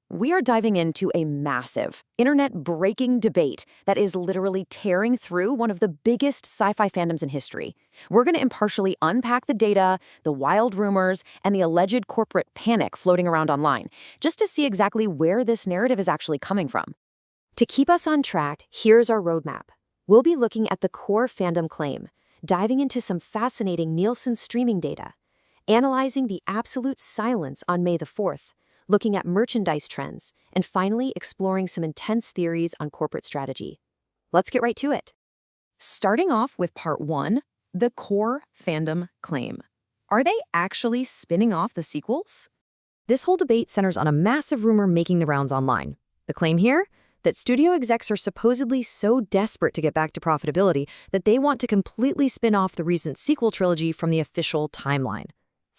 We are diving into a massive, internet-breaking debate that is literally tearing through one of the biggest sci-fi fandoms in history. We're going to impartially unpack the data, the wild rumors, and the alleged corporate panic floating around online, just to see exactly where this narrative is actually coming from. To keep us on track, here's our roadmap. We'll be looking at the core fandom claim, diving into some fascinating Nielsen streaming data, analyzing the absolute silence on May the 4th, looking at merchandise trends, and finally exploring some intense theories on corporate strategy. Let's get right to it. Starting off with part 1, the core fandom claim. Are they actually spinning off the sequels? This whole debate centers on a massive rumor making the rounds online. The claim here? That studio execs are supposedly so desperate to get back to profitability that they want to completely spin off the recent sequel trilogy from the official timeline.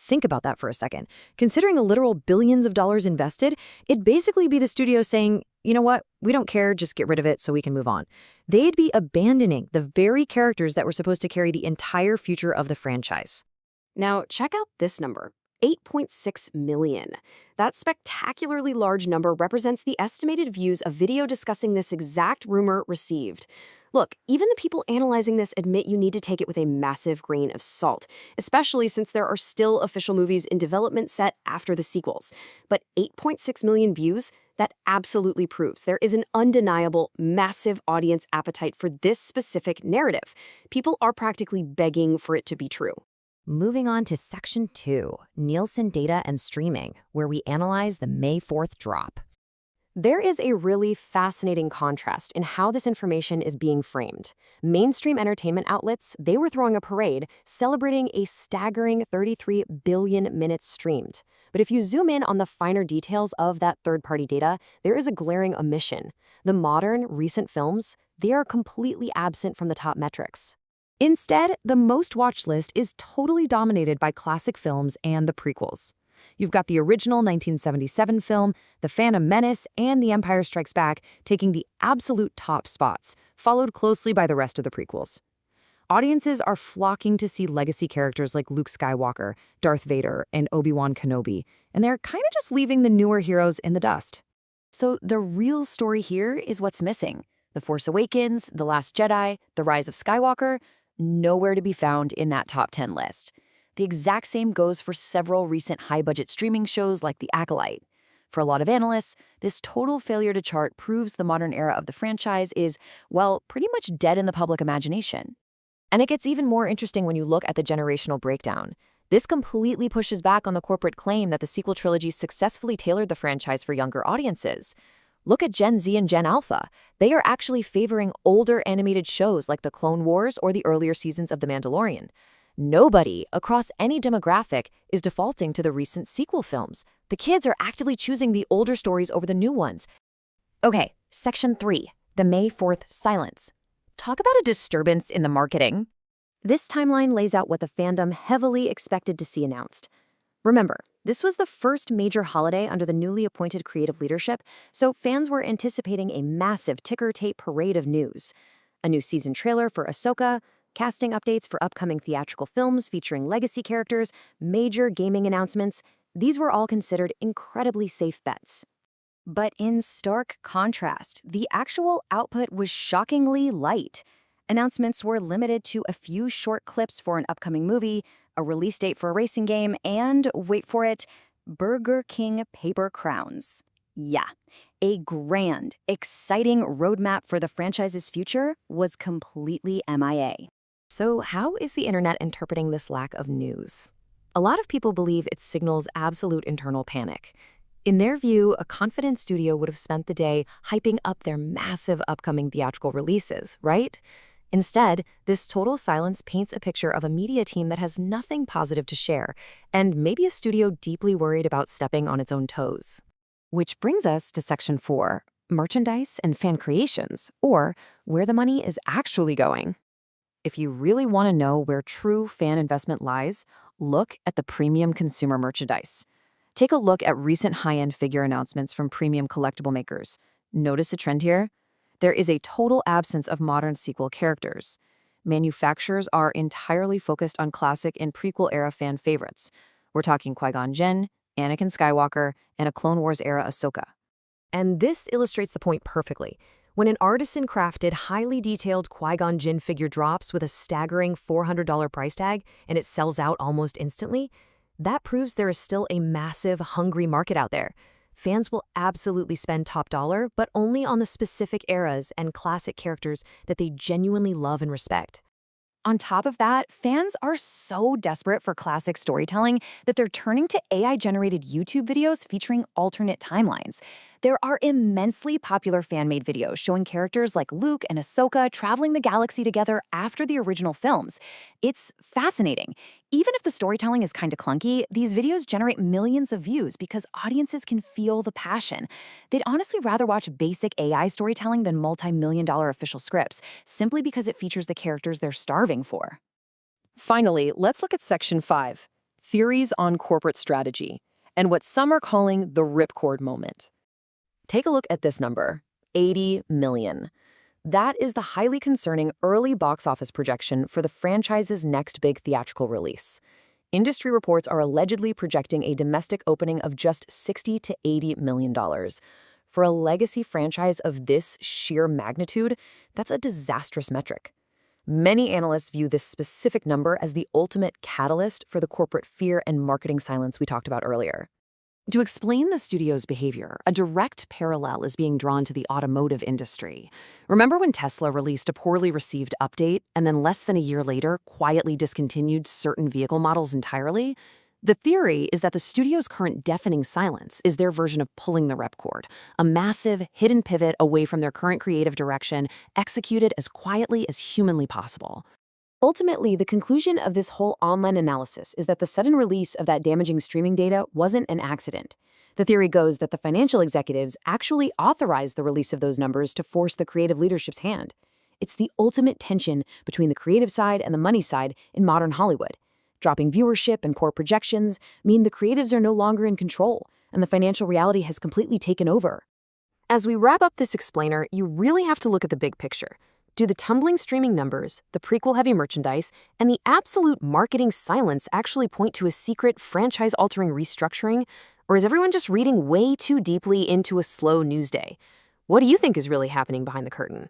Think about that for a second. Considering the literal billions of dollars invested, it'd basically be the studio saying, you know what, we don't care, just get rid of it so we can move on. They'd be abandoning the very characters that were supposed to carry the entire future of the franchise. Now, check out this number, 8.6 million. That spectacularly large number represents the estimated views a video discussing this exact rumor received. Look, even the people analyzing this admit you need to take it with a massive grain of salt, especially since there are still official movies in development set after the sequels. But 8.6 million views? That absolutely proves there is an undeniable, massive audience appetite for this specific narrative. People are practically begging for it to be true. Moving on to Section 2, Nielsen Data and Streaming, where we analyze the May 4th drop. There is a really fascinating contrast in how this information is being framed. Mainstream entertainment outlets, they were throwing a parade, celebrating a staggering 33 billion minutes streamed. But if you zoom in on the finer details of that third-party data, there is a glaring omission. The modern, recent films, they are completely absent from the top metrics. Instead, the most-watched list is totally dominated by classic films and the prequels. You've got the original 1977 film, The Phantom Menace, and The Empire Strikes Back taking the absolute top spots, followed closely by the rest of the prequels. Audiences are flocking to see legacy characters like Luke Skywalker, Darth Vader, and Obi-Wan Kenobi, and they're kind of just leaving the newer heroes in the dust. So the real story here is what's missing. The Force Awakens, The Last Jedi, The Rise of Skywalker, nowhere to be found in that top 10 list. The exact same goes for several recent high-budget streaming shows like The Acolyte. For a lot of analysts, this total failure to chart proves the modern era of the franchise is, well, pretty much dead in the public imagination. And it gets even more interesting when you look at the generational breakdown. This completely pushes back on the corporate claim that the sequel trilogy successfully tailored the franchise for younger audiences. Look at Gen Z and Gen Alpha. They are actually favoring older animated shows like The Clone Wars or the earlier seasons of The Mandalorian. Nobody across any demographic is defaulting to the recent sequel films. The kids are actively choosing the older stories over the new ones. Okay, Section 3, the May 4th silence. Talk about a disturbance in the marketing. This timeline lays out what the fandom heavily expected to see announced. Remember, this was the first major holiday under the newly appointed creative leadership, so fans were anticipating a massive ticker-tape parade of news. A new season trailer for Ahsoka, casting updates for upcoming theatrical films featuring legacy characters, major gaming announcements. These were all considered incredibly safe bets. But in stark contrast, the actual output was shockingly light. Announcements were limited to a few short clips for an upcoming movie, a release date for a racing game, and, wait for it, Burger King paper crowns. Yeah, a grand, exciting roadmap for the franchise's future was completely MIA. So how is the internet interpreting this lack of news? A lot of people believe it signals absolute internal panic. In their view, a confident studio would have spent the day hyping up their massive upcoming theatrical releases, right? Instead, this total silence paints a picture of a media team that has nothing positive to share, and maybe a studio deeply worried about stepping on its own toes. Which brings us to Section 4, merchandise and fan creations, or where the money is actually going. If you really want to know where true fan investment lies, look at the premium consumer merchandise. Take a look at recent high-end figure announcements from premium collectible makers. Notice a trend here? There is a total absence of modern sequel characters. Manufacturers are entirely focused on classic and prequel-era fan favorites. We're talking Qui-Gon Jinn, Anakin Skywalker, and a Clone Wars-era Ahsoka. And this illustrates the point perfectly. When an artisan-crafted, highly detailed Qui-Gon Jinn figure drops with a staggering $400 price tag and it sells out almost instantly, that proves there is still a massive, hungry market out there. Fans will absolutely spend top dollar, but only on the specific eras and classic characters that they genuinely love and respect. On top of that, fans are so desperate for classic storytelling that they're turning to AI-generated YouTube videos featuring alternate timelines. There are immensely popular fan-made videos showing characters like Luke and Ahsoka traveling the galaxy together after the original films. It's fascinating. Even if the storytelling is kind of clunky, these videos generate millions of views because audiences can feel the passion. They'd honestly rather watch basic AI storytelling than multi-million-dollar official scripts, simply because it features the characters they're starving for. Finally, let's look at Section 5, Theories on Corporate Strategy, and what some are calling the ripcord moment. Take a look at this number, 80 million. That is the highly concerning early box office projection for the franchise's next big theatrical release. Industry reports are allegedly projecting a domestic opening of just $60 to $80 million. For a legacy franchise of this sheer magnitude, that's a disastrous metric. Many analysts view this specific number as the ultimate catalyst for the corporate fear and marketing silence we talked about earlier. To explain the studio's behavior, a direct parallel is being drawn to the automotive industry. Remember when Tesla released a poorly received update and then less than a year later quietly discontinued certain vehicle models entirely? The theory is that the studio's current deafening silence is their version of pulling the ripcord, a massive, hidden pivot away from their current creative direction, executed as quietly as humanly possible. Ultimately, the conclusion of this whole online analysis is that the sudden release of that damaging streaming data wasn't an accident. The theory goes that the financial executives actually authorized the release of those numbers to force the creative leadership's hand. It's the ultimate tension between the creative side and the money side in modern Hollywood. Dropping viewership and poor projections mean the creatives are no longer in control, and the financial reality has completely taken over. As we wrap up this explainer, you really have to look at the big picture. Do the tumbling streaming numbers, the prequel-heavy merchandise, and the absolute marketing silence actually point to a secret franchise-altering restructuring? Or is everyone just reading way too deeply into a slow news day? What do you think is really happening behind the curtain?